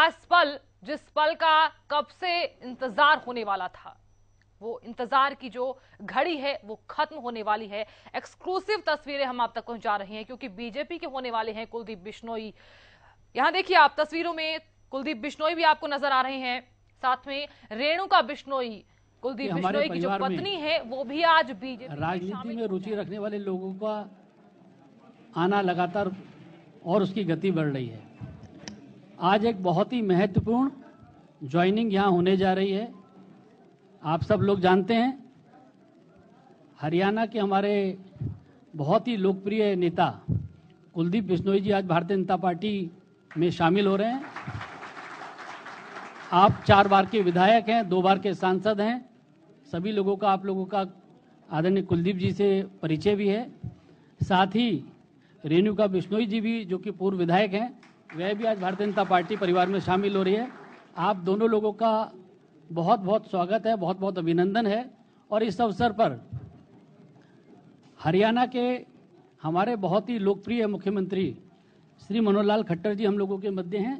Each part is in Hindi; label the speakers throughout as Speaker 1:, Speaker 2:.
Speaker 1: खास पल, जिस पल का कब से इंतजार होने वाला था, वो इंतजार की जो घड़ी है वो खत्म होने वाली है। एक्सक्लूसिव तस्वीरें हम आप तक पहुंचा रहे हैं क्योंकि बीजेपी के होने वाले हैं कुलदीप बिश्नोई। यहां देखिए आप तस्वीरों में कुलदीप बिश्नोई भी आपको नजर आ रहे हैं, साथ में रेणुका बिश्नोई, कुलदीप बिश्नोई की जो पत्नी है वो भी आज बीजेपी
Speaker 2: राजनीति में रुचि रखने वाले लोगों का आना लगातार और उसकी गति बढ़ रही है। आज एक बहुत ही महत्वपूर्ण ज्वाइनिंग यहां होने जा रही है। आप सब लोग जानते हैं हरियाणा के हमारे बहुत ही लोकप्रिय नेता कुलदीप बिश्नोई जी आज भारतीय जनता पार्टी में शामिल हो रहे हैं। आप 4 बार के विधायक हैं, 2 बार के सांसद हैं। सभी लोगों का, आप लोगों का आदरणीय कुलदीप जी से परिचय भी है। साथ ही रेणुका बिश्नोई जी भी, जो कि पूर्व विधायक हैं, वह भी आज भारतीय जनता पार्टी परिवार में शामिल हो रही है। आप दोनों लोगों का बहुत बहुत स्वागत है, बहुत बहुत अभिनंदन है। और इस अवसर पर हरियाणा के हमारे बहुत ही लोकप्रिय मुख्यमंत्री श्री मनोहर लाल खट्टर जी हम लोगों के मध्य हैं।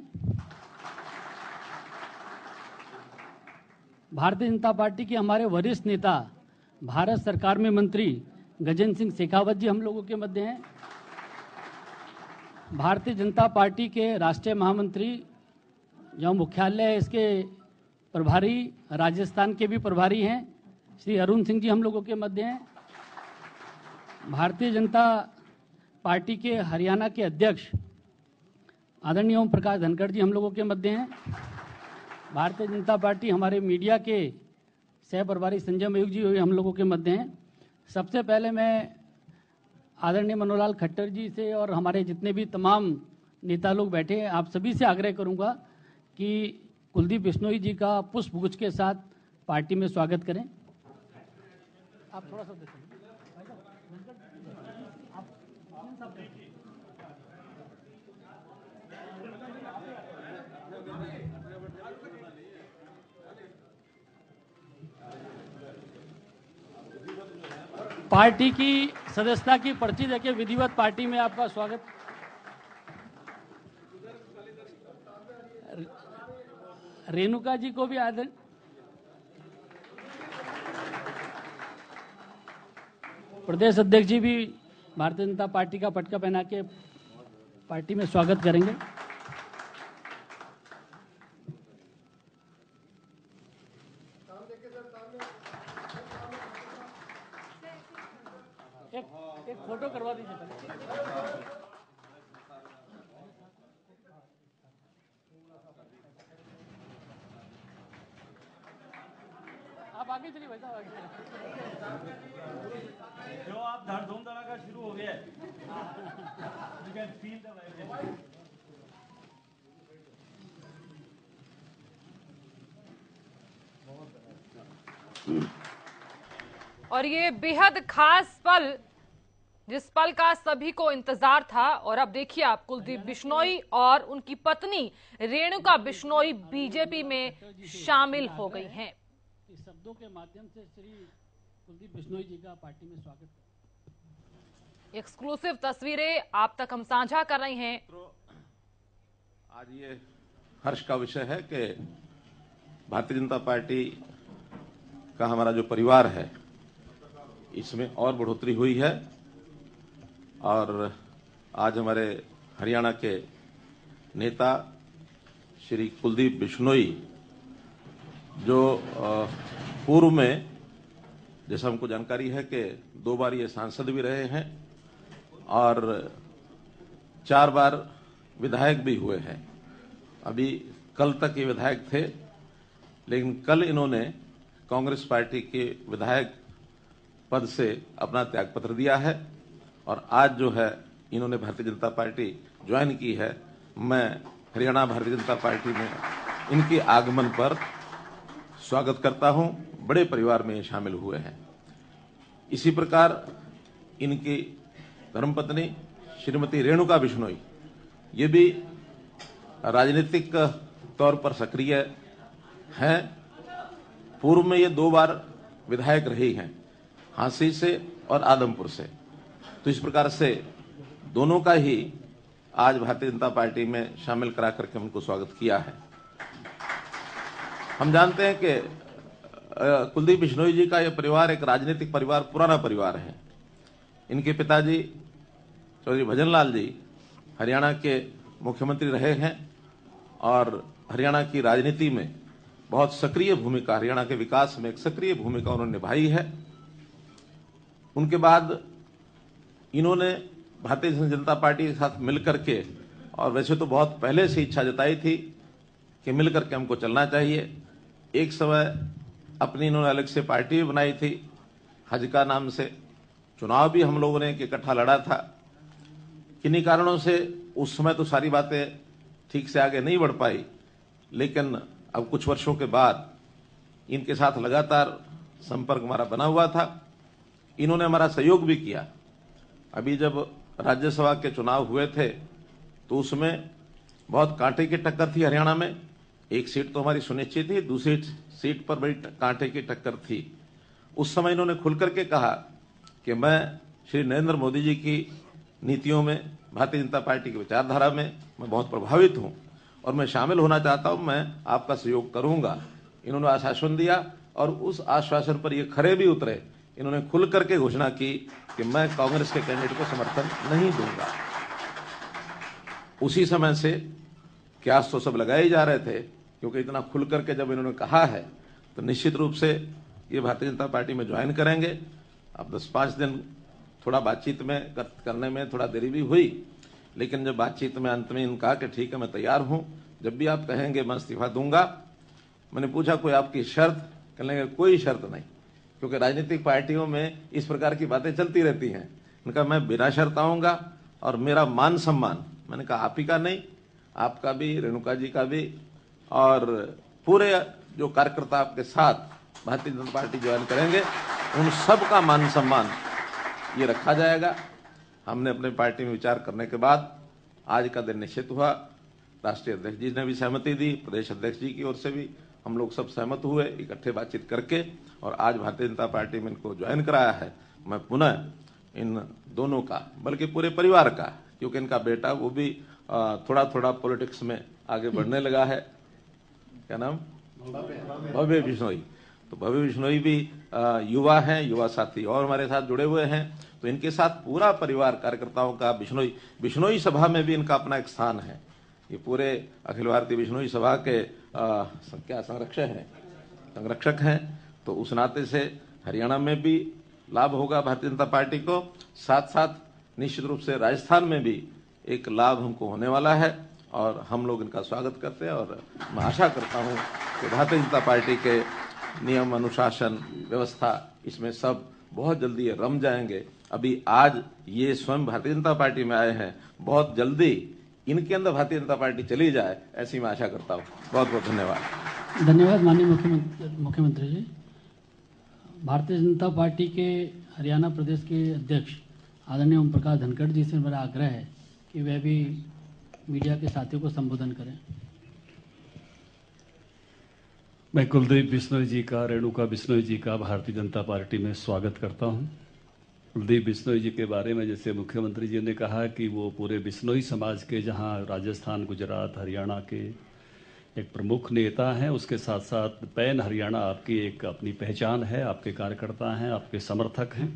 Speaker 2: भारतीय जनता पार्टी के हमारे वरिष्ठ नेता, भारत सरकार में मंत्री गजेंद्र सिंह शेखावत जी हम लोगों के मध्य हैं। भारतीय जनता पार्टी के राष्ट्रीय महामंत्री, जो मुख्यालय है इसके प्रभारी, राजस्थान के भी प्रभारी हैं, श्री अरुण सिंह जी हम लोगों के मध्य हैं। भारतीय जनता पार्टी के हरियाणा के अध्यक्ष आदरणीय ओम प्रकाश धनखड़ जी हम लोगों के मध्य हैं। भारतीय जनता पार्टी हमारे मीडिया के सह प्रभारी संजय मयूख जी हम लोगों के मध्य हैं। सबसे पहले मैं आदरणीय मनोहर लाल खट्टर जी से और हमारे जितने भी तमाम नेता लोग बैठे हैं, आप सभी से आग्रह करूंगा कि कुलदीप बिश्नोई जी का पुष्पगुच्छ के साथ पार्टी में स्वागत करें। आप थोड़ा सा देखें। पार्टी की सदस्यता की पर्ची देके विधिवत पार्टी में आपका स्वागत। रेणुका जी को भी आदर। प्रदेश अध्यक्ष जी भी भारतीय जनता पार्टी का पटका पहना के पार्टी में स्वागत करेंगे। एक फोटो करवा दीजिए। आप आगे चलिए भाई साहब, आगे।
Speaker 3: जो आप धूम धड़ाका शुरू हो गया है। You can feel the vibration.
Speaker 1: और ये बेहद खास पल, जिस पल का सभी को इंतजार था। और अब देखिए आप कुलदीप बिश्नोई और उनकी पत्नी रेणुका बिश्नोई बीजेपी में शामिल हो गई हैं।
Speaker 2: इस शब्दों के माध्यम से श्री कुलदीप बिश्नोई जी का पार्टी में स्वागत।
Speaker 1: एक्सक्लूसिव तस्वीरें आप तक हम साझा कर रहे हैं।
Speaker 4: आज ये हर्ष का विषय है कि भारतीय जनता पार्टी का हमारा जो परिवार है इसमें और बढ़ोतरी हुई है। और आज हमारे हरियाणा के नेता श्री कुलदीप बिश्नोई, जो पूर्व में जैसा हमको जानकारी है कि 2 बार ये सांसद भी रहे हैं और 4 बार विधायक भी हुए हैं। अभी कल तक ये विधायक थे, लेकिन कल इन्होंने कांग्रेस पार्टी के विधायक पद से अपना त्यागपत्र दिया है और आज जो है इन्होंने भारतीय जनता पार्टी ज्वाइन की है। मैं हरियाणा भारतीय जनता पार्टी में इनके आगमन पर स्वागत करता हूं। बड़े परिवार में शामिल हुए हैं। इसी प्रकार इनकी धर्मपत्नी श्रीमती रेणुका बिश्नोई, ये भी राजनीतिक तौर पर सक्रिय हैं। पूर्व में ये 2 बार विधायक रही हैं, हांसी से और आदमपुर से। तो इस प्रकार से दोनों का ही आज भारतीय जनता पार्टी में शामिल करा करके उनको स्वागत किया है। हम जानते हैं कि कुलदीप बिश्नोई जी का यह परिवार एक राजनीतिक परिवार, पुराना परिवार है। इनके पिताजी चौधरी भजनलाल जी हरियाणा के मुख्यमंत्री रहे हैं और हरियाणा की राजनीति में बहुत सक्रिय भूमिका, हरियाणा के विकास में एक सक्रिय भूमिका उन्होंने निभाई है। उनके बाद इन्होंने भारतीय जनता पार्टी के साथ मिलकर के, और वैसे तो बहुत पहले से इच्छा जताई थी कि मिलकर के हमको चलना चाहिए। एक समय अपनी इन्होंने अलग से पार्टी भी बनाई थी, हजका नाम से। चुनाव भी हम लोगों ने इकट्ठा लड़ा था। किन्हीं कारणों से उस समय तो सारी बातें ठीक से आगे नहीं बढ़ पाई, लेकिन अब कुछ वर्षों के बाद इनके साथ लगातार संपर्क हमारा बना हुआ था। इन्होंने हमारा सहयोग भी किया। अभी जब राज्यसभा के चुनाव हुए थे तो उसमें बहुत कांटे की टक्कर थी हरियाणा में। एक सीट तो हमारी सुनिश्चित थी, दूसरी सीट पर बड़ी कांटे की टक्कर थी। उस समय इन्होंने खुल करके कहा कि मैं श्री नरेंद्र मोदी जी की नीतियों में, भारतीय जनता पार्टी की विचारधारा में मैं बहुत प्रभावित हूं और मैं शामिल होना चाहता हूं, मैं आपका सहयोग करूंगा। इन्होंने आश्वासन दिया और उस आश्वासन पर ये खरे भी उतरे। इन्होंने खुल करके घोषणा की कि मैं कांग्रेस के कैंडिडेट को समर्थन नहीं दूंगा। उसी समय से क्यास तो सब लगाए जा रहे थे, क्योंकि इतना खुल करके जब इन्होंने कहा है तो निश्चित रूप से ये भारतीय जनता पार्टी में ज्वाइन करेंगे। अब 10-5 दिन थोड़ा बातचीत में करने में थोड़ा देरी भी हुई, लेकिन जब बातचीत में अंत में इन्होंने कहा कि ठीक है मैं तैयार हूं, जब भी आप कहेंगे मैं इस्तीफा दूंगा। मैंने पूछा कोई आपकी शर्त? कहने लगे कोई शर्त नहीं, क्योंकि राजनीतिक पार्टियों में इस प्रकार की बातें चलती रहती हैं। उनका मैं बिना शर्त आऊंगा और मेरा मान सम्मान, मैंने कहा आप ही का नहीं, आपका भी, रेणुका जी का भी, और पूरे जो कार्यकर्ता आपके साथ भारतीय जनता पार्टी ज्वाइन करेंगे उन सब का मान सम्मान ये रखा जाएगा। हमने अपने पार्टी में विचार करने के बाद आज का दिन निश्चित हुआ। राष्ट्रीय अध्यक्ष जी ने भी सहमति दी, प्रदेश अध्यक्ष जी की ओर से भी हम लोग सब सहमत हुए इकट्ठे बातचीत करके, और आज भारतीय जनता पार्टी में इनको ज्वाइन कराया है। मैं पुनः इन दोनों का, बल्कि पूरे परिवार का, क्योंकि इनका बेटा वो भी थोड़ा थोड़ा पॉलिटिक्स में आगे बढ़ने लगा है। क्या नाम? भव्य बिश्नोई। तो भव्य बिश्नोई भी युवा हैं, युवा साथी और हमारे साथ जुड़े हुए हैं। तो इनके साथ पूरा परिवार कार्यकर्ताओं का बिश्नोई सभा में भी इनका अपना एक स्थान है। ये पूरे अखिल भारतीय बिश्नोई सभा के क्या संरक्षक हैं। तो उस नाते से हरियाणा में भी लाभ होगा भारतीय जनता पार्टी को, साथ साथ निश्चित रूप से राजस्थान में भी एक लाभ हमको होने वाला है और हम लोग इनका स्वागत करते हैं। और मैं आशा करता हूं कि भारतीय जनता पार्टी के नियम, अनुशासन, व्यवस्था, इसमें सब बहुत जल्दी रम जाएंगे। अभी आज ये स्वयं भारतीय जनता पार्टी में आए हैं, बहुत जल्दी इनके अंदर भारतीय जनता पार्टी चली जाए, ऐसी मैं आशा करता हूँ। बहुत बहुत धन्यवाद।
Speaker 2: धन्यवाद माननीय मुख्यमंत्री जी। भारतीय जनता पार्टी के हरियाणा प्रदेश के अध्यक्ष आदरणीय ओम प्रकाश धनखड़ जी से मेरा आग्रह है कि वह भी मीडिया के साथियों को संबोधन करें।
Speaker 5: मैं कुलदीप बिश्नोई जी का, रेणुका बिश्नोई जी का भारतीय जनता पार्टी में स्वागत करता हूं। कुलदीप बिश्नोई जी के बारे में जैसे मुख्यमंत्री जी ने कहा कि वो पूरे बिश्नोई समाज के, जहां राजस्थान, गुजरात, हरियाणा के एक प्रमुख नेता हैं, उसके साथ साथ पैन हरियाणा आपकी एक अपनी पहचान है, आपके कार्यकर्ता हैं, आपके समर्थक हैं।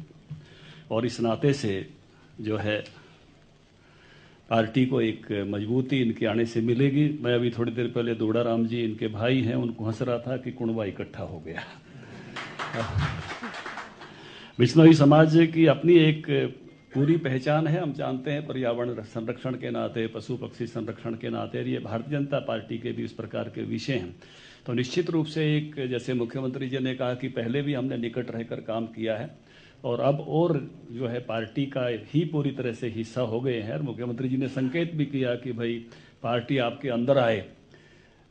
Speaker 5: और इस नाते से जो है पार्टी को एक मजबूती इनके आने से मिलेगी। मैं अभी थोड़ी देर पहले दोड़ाराम जी, इनके भाई हैं, उनको हंस रहा था कि कुणबा इकट्ठा हो गया। बिश्नोई समाज की अपनी एक पूरी पहचान है। हम जानते हैं पर्यावरण संरक्षण के नाते, पशु पक्षी संरक्षण के नाते, ये भारतीय जनता पार्टी के भी इस प्रकार के विषय हैं। तो निश्चित रूप से एक, जैसे मुख्यमंत्री जी ने कहा कि पहले भी हमने निकट रहकर काम किया है और अब और जो है पार्टी का ही पूरी तरह से हिस्सा हो गए हैं। और मुख्यमंत्री जी ने संकेत भी किया कि भाई पार्टी आपके अंदर आए।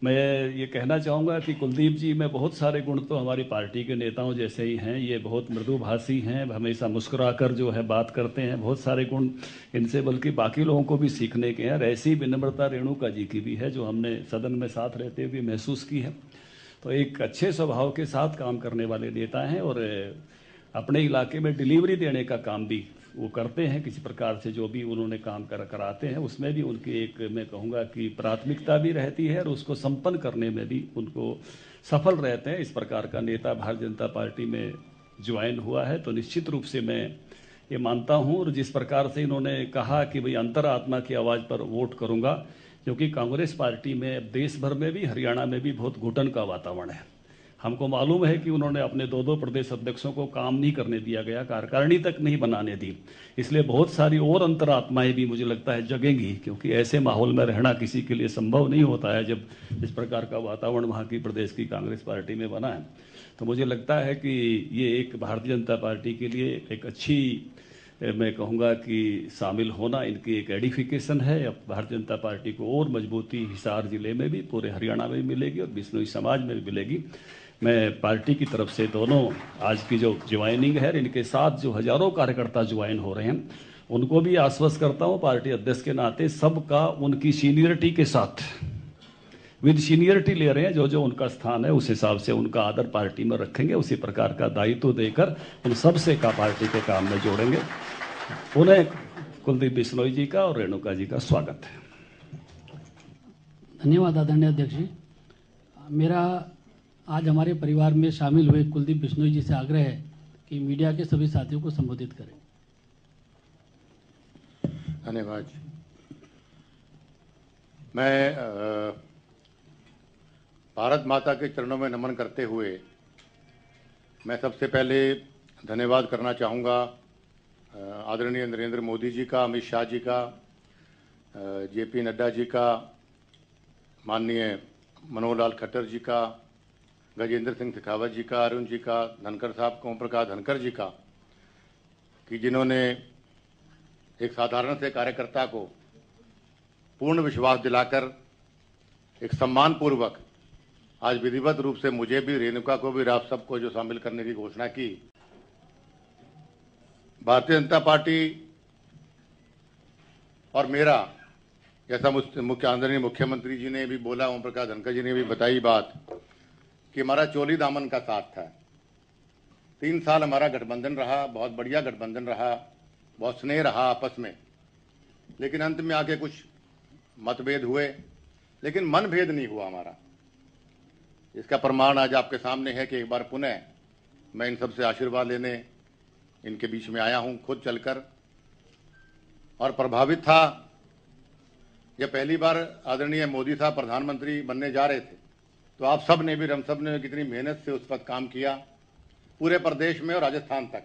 Speaker 5: मैं ये कहना चाहूँगा कि कुलदीप जी में बहुत सारे गुण तो हमारी पार्टी के नेताओं जैसे ही हैं। ये बहुत मृदुभाषी हैं, हमेशा मुस्कुराकर जो है बात करते हैं। बहुत सारे गुण इनसे बल्कि बाकी लोगों को भी सीखने के हैं। और ऐसी विनम्रता रेणुका जी की भी है, जो हमने सदन में साथ रहते हुए महसूस की है। तो एक अच्छे स्वभाव के साथ काम करने वाले नेता हैं और अपने इलाके में डिलीवरी देने का काम भी वो करते हैं किसी प्रकार से, जो भी उन्होंने काम कराते हैं उसमें भी उनकी एक, मैं कहूँगा कि प्राथमिकता भी रहती है और उसको संपन्न करने में भी उनको सफल रहते हैं। इस प्रकार का नेता भारतीय जनता पार्टी में ज्वाइन हुआ है तो निश्चित रूप से मैं ये मानता हूँ। और जिस प्रकार से इन्होंने कहा कि भाई अंतरात्मा की आवाज़ पर वोट करूँगा, क्योंकि कांग्रेस पार्टी में देश भर में भी, हरियाणा में भी बहुत घुटन का वातावरण है। हमको मालूम है कि उन्होंने अपने 2 प्रदेश अध्यक्षों को काम नहीं करने दिया गया, कार्यकारिणी तक नहीं बनाने दी, इसलिए बहुत सारी और अंतरात्माएं भी मुझे लगता है जगेंगी, क्योंकि ऐसे माहौल में रहना किसी के लिए संभव नहीं होता है जब इस प्रकार का वातावरण वहाँ की प्रदेश की कांग्रेस पार्टी में बना है। तो मुझे लगता है कि ये एक भारतीय जनता पार्टी के लिए एक अच्छी, मैं कहूँगा कि शामिल होना इनकी एक एडिफिकेशन है। अब भारतीय जनता पार्टी को और मजबूती हिसार जिले में भी, पूरे हरियाणा में भी मिलेगी और बिश्नोई समाज में भी मिलेगी। मैं पार्टी की तरफ से दोनों आज की जो ज्वाइनिंग है, इनके साथ जो हजारों कार्यकर्ता ज्वाइन हो रहे हैं, उनको भी आश्वस्त करता हूँ पार्टी अध्यक्ष के नाते, सबका उनकी सीनियरिटी के साथ, विद सीनियरिटी ले रहे हैं, जो जो उनका स्थान है उस हिसाब से उनका आदर पार्टी में रखेंगे, उसी प्रकार का दायित्व देकर उन सबसे का पार्टी के काम में जोड़ेंगे। उन्हें कुलदीप बिश्नोई जी का और रेणुका जी का स्वागत है।
Speaker 2: धन्यवाद आदरणीय अध्यक्ष जी। मेरा आज हमारे परिवार में शामिल हुए कुलदीप बिश्नोई जी से आग्रह है कि मीडिया के सभी साथियों को संबोधित करें।
Speaker 6: धन्यवाद। मैं भारत माता के चरणों में नमन करते हुए मैं सबसे पहले धन्यवाद करना चाहूँगा आदरणीय नरेंद्र मोदी जी का, अमित शाह जी का, जेपी नड्डा जी का, माननीय मनोहर लाल खट्टर जी का, गजेंद्र सिंह शेखावत जी का, अरुण जी का, धनखड़ साहब, ओम प्रकाश धनखड़ जी का, कि जिन्होंने एक साधारण से कार्यकर्ता को पूर्ण विश्वास दिलाकर एक सम्मानपूर्वक आज विधिवत रूप से मुझे भी, रेणुका को भी, आप सबको जो शामिल करने की घोषणा की। भारतीय जनता पार्टी और मेरा, जैसा आदरणीय मुख्यमंत्री जी ने भी बोला, ओम प्रकाश धनखड़ जी ने भी बताई बात, कि हमारा चोली दामन का साथ था। 3 साल हमारा गठबंधन रहा, बहुत बढ़िया गठबंधन रहा, बहुत स्नेह रहा आपस में, लेकिन अंत में आके कुछ मतभेद हुए, लेकिन मनभेद नहीं हुआ हमारा। इसका प्रमाण आज आपके सामने है कि एक बार पुनः मैं इन सबसे आशीर्वाद लेने इनके बीच में आया हूं, खुद चलकर, और प्रभावित था जब पहली बार आदरणीय मोदी साहब प्रधानमंत्री बनने जा रहे थे, तो आप सब ने भी, हम सब ने कितनी मेहनत से उस वक्त काम किया, पूरे प्रदेश में और राजस्थान तक,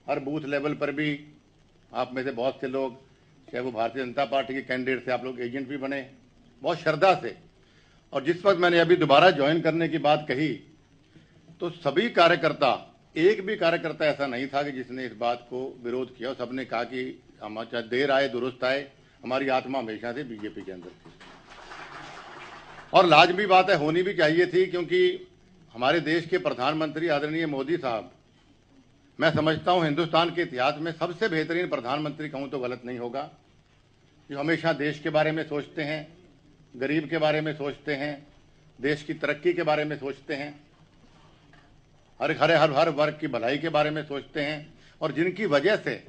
Speaker 6: हर बूथ लेवल पर भी आप में से बहुत से लोग, चाहे वो भारतीय जनता पार्टी के कैंडिडेट थे, आप लोग एजेंट भी बने बहुत श्रद्धा से। और जिस वक्त मैंने अभी दोबारा ज्वाइन करने की बात कही, तो सभी कार्यकर्ता, एक भी कार्यकर्ता ऐसा नहीं था कि जिसने इस बात को विरोध किया। सबने कहा कि हम चाहे देर आए दुरुस्त आए, हमारी आत्मा हमेशा से बीजेपी के अंदर थी। और लाजमी बात है, होनी भी चाहिए थी, क्योंकि हमारे देश के प्रधानमंत्री आदरणीय मोदी साहब, मैं समझता हूं हिंदुस्तान के इतिहास में सबसे बेहतरीन प्रधानमंत्री कहूं तो गलत नहीं होगा, जो हमेशा देश के बारे में सोचते हैं, गरीब के बारे में सोचते हैं, देश की तरक्की के बारे में सोचते हैं, हर वर्ग की भलाई के बारे में सोचते हैं, और जिनकी वजह से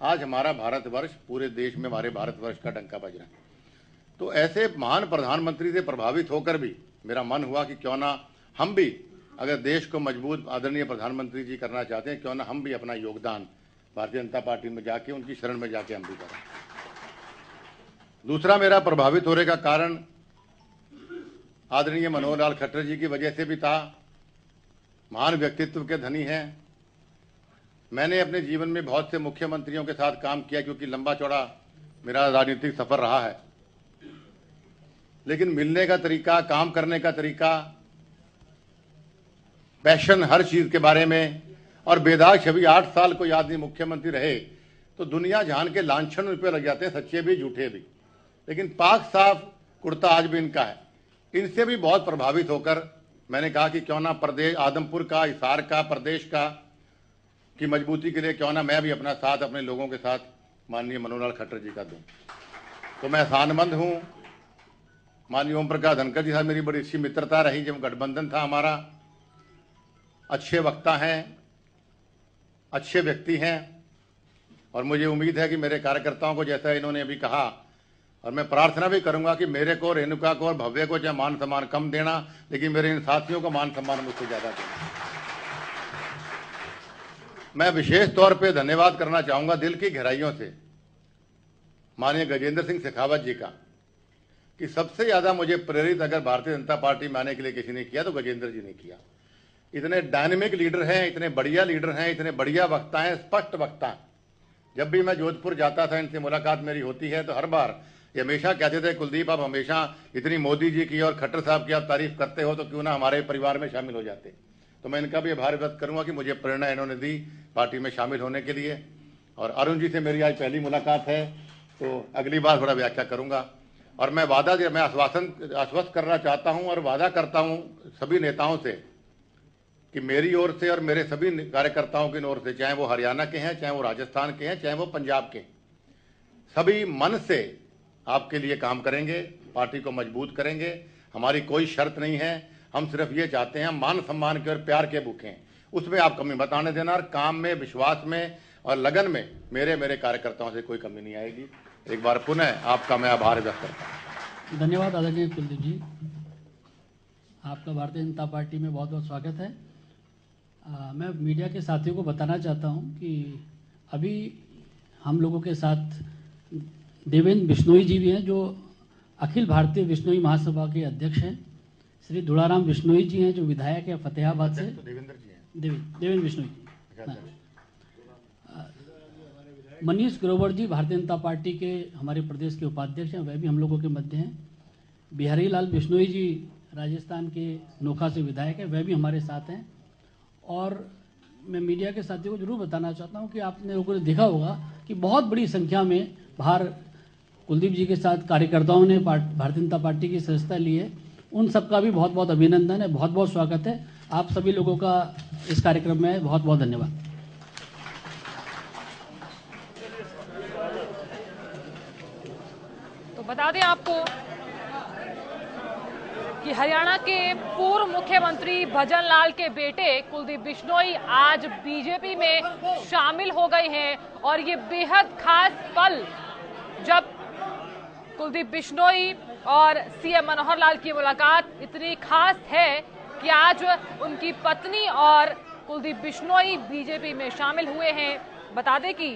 Speaker 6: आज हमारा भारतवर्ष, पूरे देश में हमारे भारतवर्ष का डंका बज रहा है। तो ऐसे महान प्रधानमंत्री से प्रभावित होकर भी मेरा मन हुआ कि क्यों ना हम भी, अगर देश को मजबूत आदरणीय प्रधानमंत्री जी करना चाहते हैं, क्यों ना हम भी अपना योगदान भारतीय जनता पार्टी में जाके, उनकी शरण में जाके हम भी करें। दूसरा मेरा प्रभावित होने का कारण आदरणीय मनोहर लाल खट्टर जी की वजह से भी था। महान व्यक्तित्व के धनी हैं। मैंने अपने जीवन में बहुत से मुख्यमंत्रियों के साथ काम किया, क्योंकि लंबा चौड़ा मेरा राजनीतिक सफर रहा है, लेकिन मिलने का तरीका, काम करने का तरीका, पैशन हर चीज के बारे में, और बेदाग छवि 8 साल कोई आदमी मुख्यमंत्री रहे तो दुनिया जान के लांछन उन पे लग जाते हैं, सच्चे भी झूठे भी, लेकिन पाक साफ कुर्ता आज भी इनका है। इनसे भी बहुत प्रभावित होकर मैंने कहा कि क्यों ना प्रदेश, आदमपुर का, हिसार का, प्रदेश का की मजबूती के लिए क्यों ना मैं भी अपना साथ अपने लोगों के साथ माननीय मनोहर लाल खट्टर जी का दूं। तो मैं एहसानमंद हूं। माननीय ओम प्रकाश धनखड़ जी साहब, मेरी बड़ी अच्छी मित्रता रही जब गठबंधन था हमारा। अच्छे वक्ता हैं, अच्छे व्यक्ति हैं, और मुझे उम्मीद है कि मेरे कार्यकर्ताओं को, जैसा इन्होंने अभी कहा, और मैं प्रार्थना भी करूंगा कि मेरे को, रेणुका को और भव्य को चाहे मान सम्मान कम देना, लेकिन मेरे इन साथियों को मान सम्मान मुझसे ज्यादा देना। मैं विशेष तौर पे धन्यवाद करना चाहूंगा दिल की गहराइयों से माननीय गजेंद्र सिंह शेखावत जी का, कि सबसे ज्यादा मुझे प्रेरित अगर भारतीय जनता पार्टी में आने के लिए किसी ने किया तो गजेंद्र जी ने किया। इतने डायनेमिक लीडर हैं, इतने बढ़िया लीडर हैं, इतने बढ़िया वक्ता हैं, स्पष्ट वक्ता हैं। जब भी मैं जोधपुर जाता था, इनसे मुलाकात मेरी होती है, तो हर बार ये हमेशा कहते थे, कुलदीप आप हमेशा इतनी मोदी जी की और खट्टर साहब की आप तारीफ करते हो, तो क्यों ना हमारे परिवार में शामिल हो जाते। तो मैं इनका भी आभार व्यक्त करूंगा कि मुझे प्रेरणा इन्होंने दी पार्टी में शामिल होने के लिए। और अरुण जी से मेरी आज पहली मुलाकात है, तो अगली बार थोड़ा व्याख्या करूंगा। और मैं आश्वस्त करना चाहता हूं और वादा करता हूं सभी नेताओं से कि मेरी ओर से और मेरे सभी कार्यकर्ताओं की ओर से, चाहे वो हरियाणा के हैं, चाहे वो राजस्थान के हैं, चाहे वो पंजाब के, सभी मन से आपके लिए काम करेंगे, पार्टी को मजबूत करेंगे। हमारी कोई शर्त नहीं है, हम सिर्फ ये चाहते हैं, मान सम्मान के और प्यार के भूखे हैं, उसमें आप कमी मत आने देना। और काम में, विश्वास में और लगन में मेरे कार्यकर्ताओं से कोई कमी नहीं आएगी। एक बार पुनः आपका मैं आभार व्यक्त करता हूँ।
Speaker 2: धन्यवाद आदरणीय कुलदीप जी, आपका भारतीय जनता पार्टी में बहुत बहुत स्वागत है। मैं मीडिया के साथियों को बताना चाहता हूं कि अभी हम लोगों के साथ देवेंद्र बिश्नोई जी भी हैं, जो अखिल भारतीय बिश्नोई महासभा के अध्यक्ष हैं। श्री दुलाराम बिश्नोई जी हैं, जो विधायक है फतेहाबाद से।
Speaker 6: देवेंद्र जी हैं,
Speaker 2: देवेंद्र बिश्नोई जी। मनीष ग्रोवर जी भारतीय जनता पार्टी के हमारे प्रदेश के उपाध्यक्ष हैं, वह भी हम लोगों के मध्य हैं। बिहारी लाल बिश्नोई जी राजस्थान के नोखा से विधायक हैं, वह भी हमारे साथ हैं। और मैं मीडिया के साथियों को जरूर बताना चाहता हूं कि आपने लोगों ने देखा होगा कि बहुत बड़ी संख्या में बाहर कुलदीप जी के साथ कार्यकर्ताओं ने भारतीय जनता पार्टी की सदस्यता ली है। उन सबका भी बहुत बहुत अभिनंदन है, बहुत बहुत स्वागत है। आप सभी लोगों का इस कार्यक्रम में बहुत बहुत धन्यवाद।
Speaker 1: तो बता दें आपको कि हरियाणा के पूर्व मुख्यमंत्री भजन लाल के बेटे कुलदीप बिश्नोई आज बीजेपी में शामिल हो गए हैं। और ये बेहद खास पल, जब कुलदीप बिश्नोई और सीएम मनोहर लाल की मुलाकात इतनी खास है कि आज उनकी पत्नी और कुलदीप बिश्नोई बीजेपी में शामिल हुए हैं। बता दें कि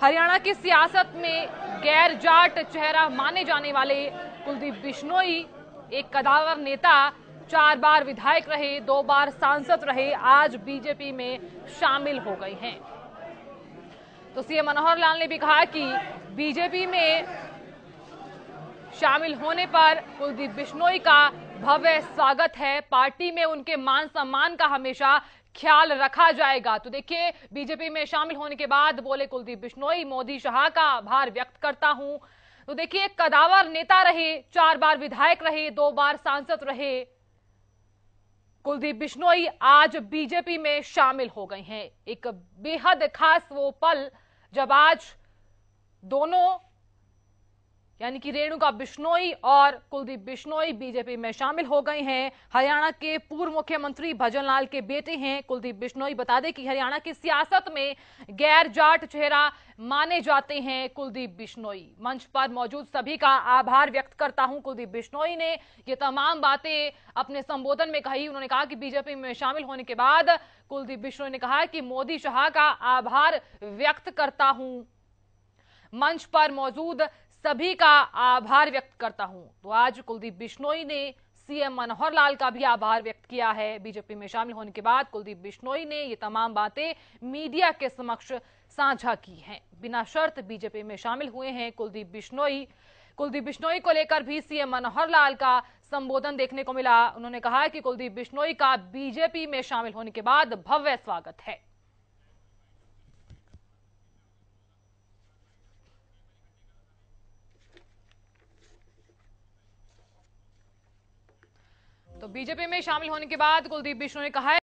Speaker 1: हरियाणा की सियासत में गैर जाट चेहरा माने जाने वाले कुलदीप बिश्नोई एक कदावर नेता, 4 बार विधायक रहे, 2 बार सांसद रहे, आज बीजेपी में शामिल हो गए हैं। तो सीएम मनोहर लाल ने भी कहा कि बीजेपी में शामिल होने पर कुलदीप बिश्नोई का भव्य स्वागत है। पार्टी में उनके मान सम्मान का हमेशा ख्याल रखा जाएगा। तो देखिए, बीजेपी में शामिल होने के बाद बोले कुलदीप बिश्नोई, मोदी शाह का आभार व्यक्त करता हूं। तो देखिए, कदावर नेता रहे, 4 बार विधायक रहे, 2 बार सांसद रहे, कुलदीप बिश्नोई आज बीजेपी में शामिल हो गए हैं। एक बेहद खास वो पल जब आज दोनों, यानी कि रेणुका बिश्नोई और कुलदीप बिश्नोई बीजेपी में शामिल हो गए हैं। हरियाणा के पूर्व मुख्यमंत्री भजन लाल के बेटे हैं कुलदीप बिश्नोई। बता दें कि हरियाणा की सियासत में गैर जाट चेहरा माने जाते हैं कुलदीप बिश्नोई। मंच पर मौजूद सभी का आभार व्यक्त करता हूं। कुलदीप बिश्नोई ने ये तमाम बातें अपने संबोधन में कही। उन्होंने कहा कि बीजेपी में शामिल होने के बाद कुलदीप बिश्नोई ने कहा कि मोदी शाह का आभार व्यक्त करता हूं, मंच पर मौजूद सभी का आभार व्यक्त करता हूं। तो आज कुलदीप बिश्नोई ने सीएम मनोहर लाल का भी आभार व्यक्त किया है। बीजेपी में शामिल होने के बाद कुलदीप बिश्नोई ने ये तमाम बातें मीडिया के समक्ष साझा की हैं। बिना शर्त बीजेपी में शामिल हुए हैं कुलदीप बिश्नोई। कुलदीप बिश्नोई को लेकर भी सीएम मनोहर लाल का संबोधन देखने को मिला। उन्होंने कहा कि कुलदीप बिश्नोई का बीजेपी में शामिल होने के बाद भव्य स्वागत है। तो बीजेपी में शामिल होने के बाद कुलदीप बिश्नोई ने कहा है